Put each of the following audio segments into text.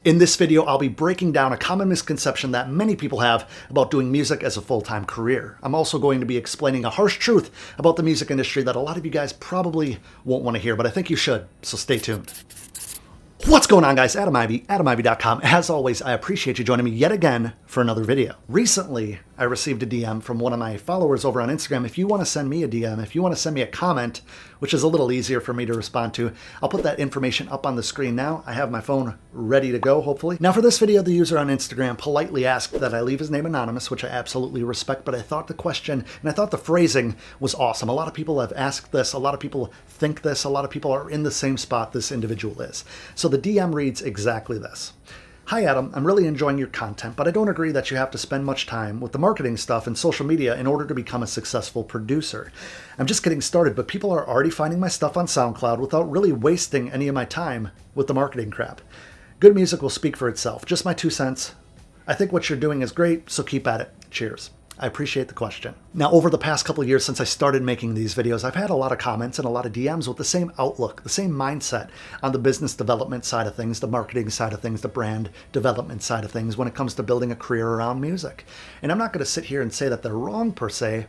In this video, I'll be breaking down a common misconception that many people have about doing music as a full-time career. I'm also going to be explaining a harsh truth about the music industry that a lot of you guys probably won't want to hear, but I think you should, so stay tuned. What's going on, guys? Adam Ivy, AdamIvy.com. As always, I appreciate you joining me yet again for another video. Recently, I received a DM from one of my followers over on Instagram. If you want to send me a DM, if you want to send me a comment, which is a little easier for me to respond to, I'll put that information up on the screen now. I have my phone ready to go, hopefully. Now, for this video, the user on Instagram politely asked that I leave his name anonymous, which I absolutely respect, but I thought the question and I thought the phrasing was awesome. A lot of people have asked this. A lot of people think this. A lot of people are in the same spot this individual is. So the DM reads exactly this. Hi Adam, I'm really enjoying your content, but I don't agree that you have to spend much time with the marketing stuff and social media in order to become a successful producer. I'm just getting started, but people are already finding my stuff on SoundCloud without really wasting any of my time with the marketing crap. Good music will speak for itself. Just my 2 cents. I think what you're doing is great, so keep at it. Cheers. I appreciate the question. Now, over the past couple of years since I started making these videos, I've had a lot of comments and a lot of DMs with the same outlook, the same mindset on the business development side of things, the marketing side of things, the brand development side of things when it comes to building a career around music. And I'm not going to sit here and say that they're wrong per se.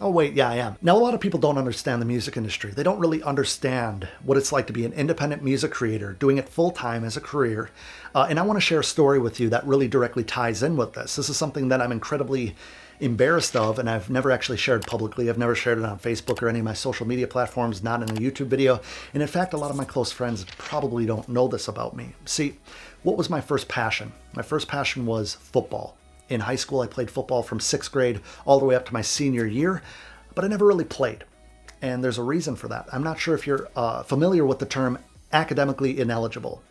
Oh, wait, yeah, I am. Now, a lot of people don't understand the music industry. They don't really understand what it's like to be an independent music creator, doing it full-time as a career. And I want to share a story with you that really directly ties in with this. This is something that I'm incredibly embarrassed of, and I've never actually shared publicly. I've never shared it on Facebook or any of my social media platforms, not in a YouTube video. And in fact, a lot of my close friends probably don't know this about me. See, what was my first passion? My first passion was football. In high school, I played football from 6th grade all the way up to my senior year, but I never really played. And there's a reason for that. I'm not sure if you're familiar with the term academically ineligible.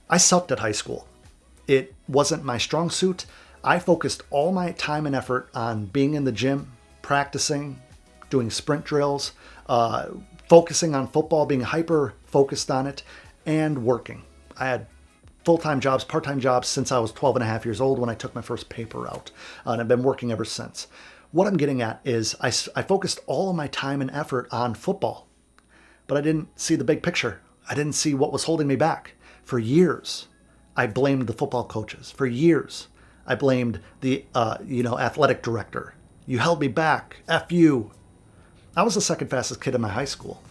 I sucked at high school. It wasn't my strong suit. I focused all my time and effort on being in the gym, practicing, doing sprint drills, focusing on football, being hyper focused on it, and working. I had full-time jobs, part-time jobs since I was 12 and a half years old when I took my first paper out, and I've been working ever since. What I'm getting at is I focused all of my time and effort on football, but I didn't see the big picture. I didn't see what was holding me back. For years, I blamed the football coaches. For years, I blamed the athletic director. You held me back. F you. I was the second fastest kid in my high school.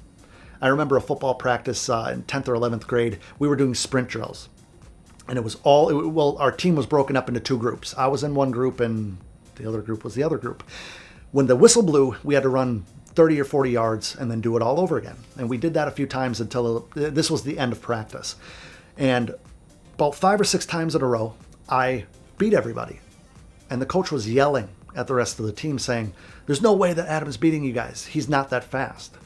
I remember a football practice in 10th or 11th grade. We were doing sprint drills. And it was our team was broken up into two groups. I was in one group and the other group was the other group. When the whistle blew, we had to run 30 or 40 yards and then do it all over again. And we did that a few times until this was the end of practice. And about 5 or 6 times in a row, I beat everybody. And the coach was yelling at the rest of the team saying, "There's no way that Adam's beating you guys. He's not that fast."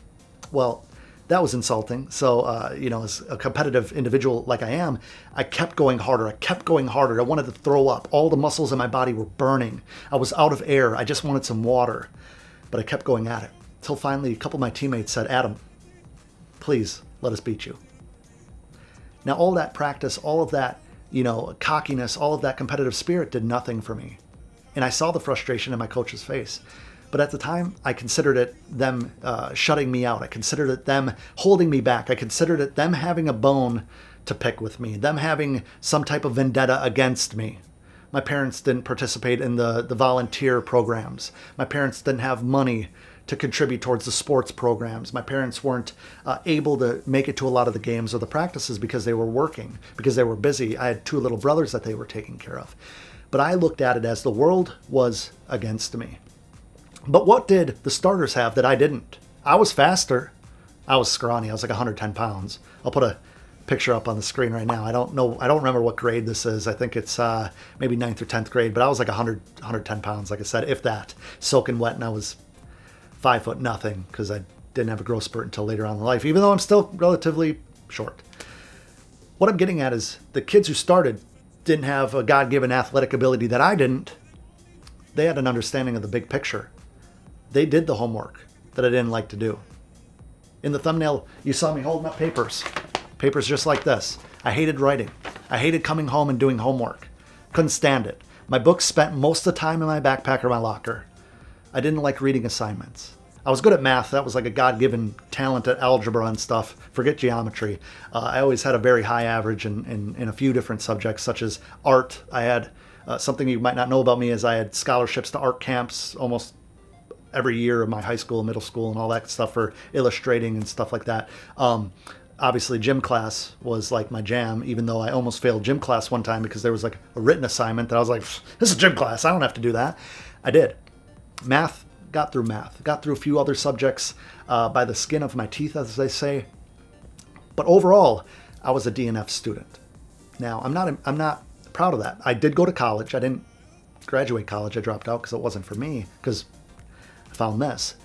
Well, that was insulting. So, as a competitive individual like I am, I kept going harder. I wanted to throw up. All the muscles in my body were burning. I was out of air. I just wanted some water. But I kept going at it. Till finally, a couple of my teammates said, "Adam, please let us beat you." Now, all that practice, all of that, cockiness, all of that competitive spirit did nothing for me. And I saw the frustration in my coach's face. But at the time, I considered it them shutting me out. I considered it them holding me back. I considered it them having a bone to pick with me, them having some type of vendetta against me. My parents didn't participate in the volunteer programs. My parents didn't have money to contribute towards the sports programs. My parents weren't able to make it to a lot of the games or the practices because they were working, because they were busy. I had 2 little brothers that they were taking care of. But I looked at it as the world was against me. But what did the starters have that I didn't? I was faster. I was scrawny. I was like 110 pounds. I'll put a picture up on the screen right now. I don't remember what grade this is. I think it's maybe 9th or 10th grade, but I was like 110 pounds, like I said, if that. Soaking wet, and I was 5 foot nothing because I didn't have a growth spurt until later on in life, even though I'm still relatively short. What I'm getting at is the kids who started didn't have a God-given athletic ability that I didn't. They had an understanding of the big picture. They did the homework that I didn't like to do. In the thumbnail, you saw me holding up papers. Papers just like this. I hated writing. I hated coming home and doing homework. Couldn't stand it. My books spent most of the time in my backpack or my locker. I didn't like reading assignments. I was good at math. That was like a God-given talent at algebra and stuff. Forget geometry. I always had a very high average in a few different subjects, such as art. I had something you might not know about me is I had scholarships to art camps almost every year of my high school, middle school, and all that stuff for illustrating and stuff like that. Obviously, gym class was like my jam, even though I almost failed gym class one time because there was like a written assignment that I was like, this is gym class. I don't have to do that. I did. Math, got through math. Got through a few other subjects by the skin of my teeth, as they say. But overall, I was a DNF student. Now, I'm not proud of that. I did go to college. I didn't graduate college. I dropped out because it wasn't for me, because I found this.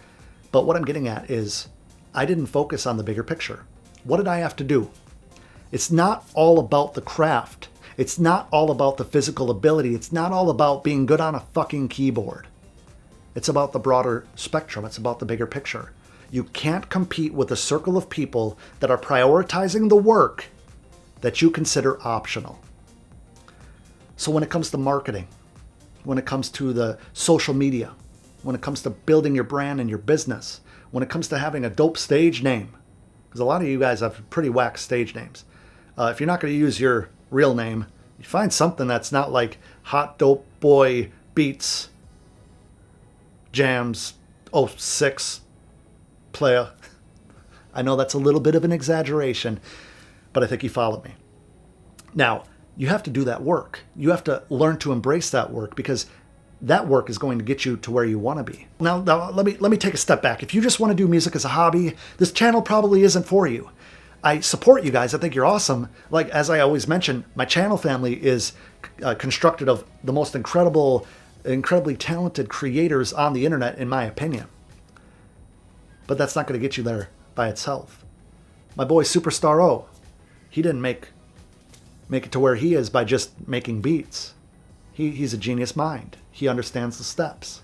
But what I'm getting at is I didn't focus on the bigger picture. What did I have to do? It's not all about the craft. It's not all about the physical ability. It's not all about being good on a fucking keyboard. It's about the broader spectrum. It's about the bigger picture. You can't compete with a circle of people that are prioritizing the work that you consider optional. So when it comes to marketing, when it comes to the social media, when it comes to building your brand and your business, when it comes to having a dope stage name, because a lot of you guys have pretty whack stage names. If you're not going to use your real name, you find something that's not like Hot Dope Boy Beats Jams 06 Playa. I know that's a little bit of an exaggeration, but I think you followed me. Now, you have to do that work. You have to learn to embrace that work, because that work is going to get you to where you want to be. Now let me take a step back. If you just want to do music as a hobby, this channel probably isn't for you. I support you guys. I think you're awesome. Like, as I always mention, my channel family is constructed of the most incredibly talented creators on the internet, in my opinion. But that's not going to get you there by itself. My boy Superstar O, he didn't make it to where he is by just making beats. He's a genius mind. He understands the steps.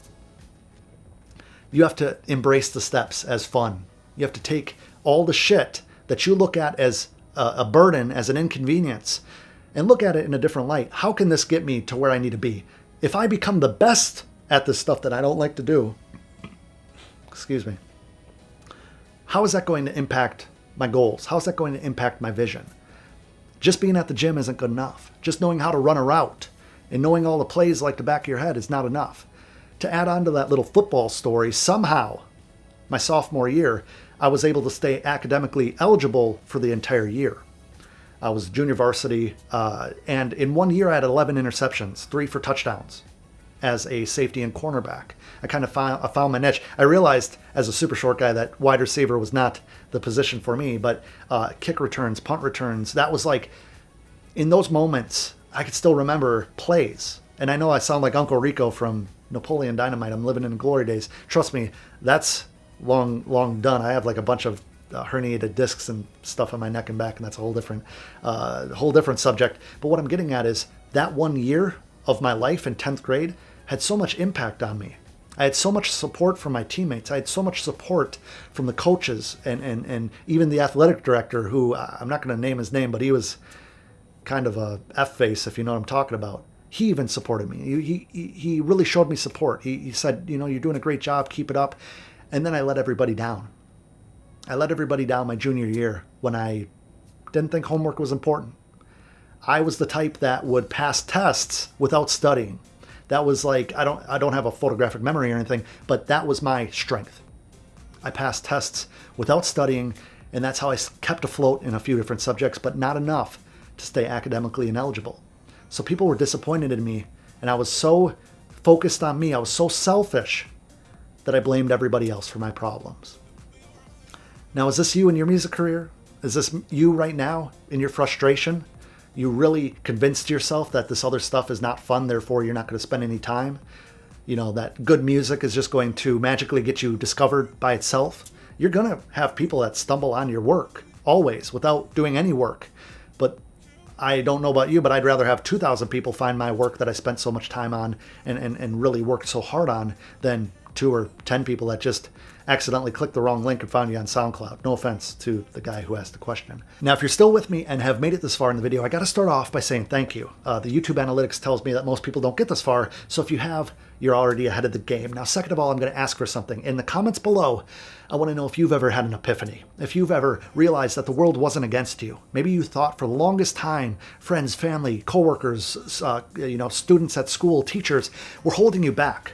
You have to embrace the steps as fun. You have to take all the shit that you look at as a burden, as an inconvenience, and look at it in a different light. How can this get me to where I need to be? If I become the best at this stuff that I don't like to do, excuse me, how is that going to impact my goals? How is that going to impact my vision? Just being at the gym isn't good enough. Just knowing how to run a route and knowing all the plays like the back of your head is not enough. To add on to that little football story, somehow, my sophomore year, I was able to stay academically eligible for the entire year. I was junior varsity, and in 1 year I had 11 interceptions, 3 for touchdowns as a safety and cornerback. I kind of found my niche. I realized as a super short guy that wide receiver was not the position for me, but kick returns, punt returns, that was like, in those moments, I could still remember plays. And I know I sound like Uncle Rico from Napoleon Dynamite. I'm living in glory days. Trust me, that's long done. I have like a bunch of herniated discs and stuff on my neck and back, and that's a whole different subject. But what I'm getting at is that 1 year of my life in 10th grade had so much impact on me. I had so much support from my teammates. I had so much support from the coaches and even the athletic director, who I'm not going to name his name, but he was kind of a F-face, if you know what I'm talking about. He even supported me. He really showed me support. He said, you're doing a great job, keep it up. And then I let everybody down. I let everybody down my junior year when I didn't think homework was important. I was the type that would pass tests without studying. That was like, I don't have a photographic memory or anything, but that was my strength. I passed tests without studying, and that's how I kept afloat in a few different subjects, but not enough to stay academically ineligible. So people were disappointed in me, and I was so focused on me, I was so selfish that I blamed everybody else for my problems. Now, is this you in your music career? Is this you right now in your frustration? You really convinced yourself that this other stuff is not fun, therefore you're not going to spend any time? That good music is just going to magically get you discovered by itself? You're going to have people that stumble on your work, always, without doing any work. But I don't know about you, but I'd rather have 2,000 people find my work that I spent so much time on and really worked so hard on than 2 or 10 people that just accidentally clicked the wrong link and found you on SoundCloud. No offense to the guy who asked the question. Now, if you're still with me and have made it this far in the video, I got to start off by saying thank you. The YouTube analytics tells me that most people don't get this far, so if you have, you're already ahead of the game. Now, second of all, I'm going to ask for something. In the comments below, I want to know if you've ever had an epiphany, if you've ever realized that the world wasn't against you. Maybe you thought for the longest time, friends, family, coworkers, students at school, teachers were holding you back.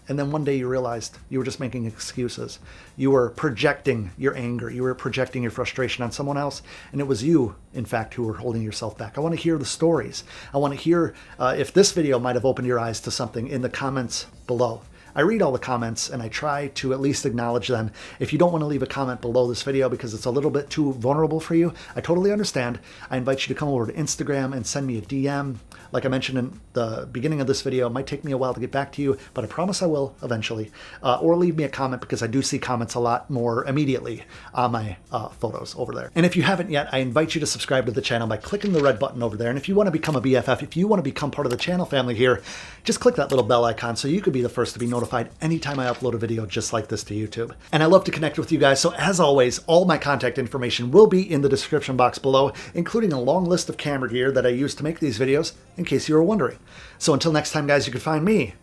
And then one day you realized you were just making excuses. You were projecting your anger. You were projecting your frustration on someone else. And it was you, in fact, who were holding yourself back. I want to hear the stories. I want to hear if this video might have opened your eyes to something in the comments below. I read all the comments and I try to at least acknowledge them. If you don't want to leave a comment below this video because it's a little bit too vulnerable for you, I totally understand. I invite you to come over to Instagram and send me a DM. Like I mentioned in the beginning of this video, it might take me a while to get back to you, but I promise I will eventually. Or leave me a comment because I do see comments a lot more immediately on my photos over there. And if you haven't yet, I invite you to subscribe to the channel by clicking the red button over there. And if you want to become a BFF, if you want to become part of the channel family here, just click that little bell icon so you could be the first to be notified anytime I upload a video just like this to YouTube. And I love to connect with you guys, so as always, all my contact information will be in the description box below, including a long list of camera gear that I use to make these videos, in case you were wondering. So until next time, guys, you can find me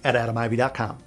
at adamivy.com.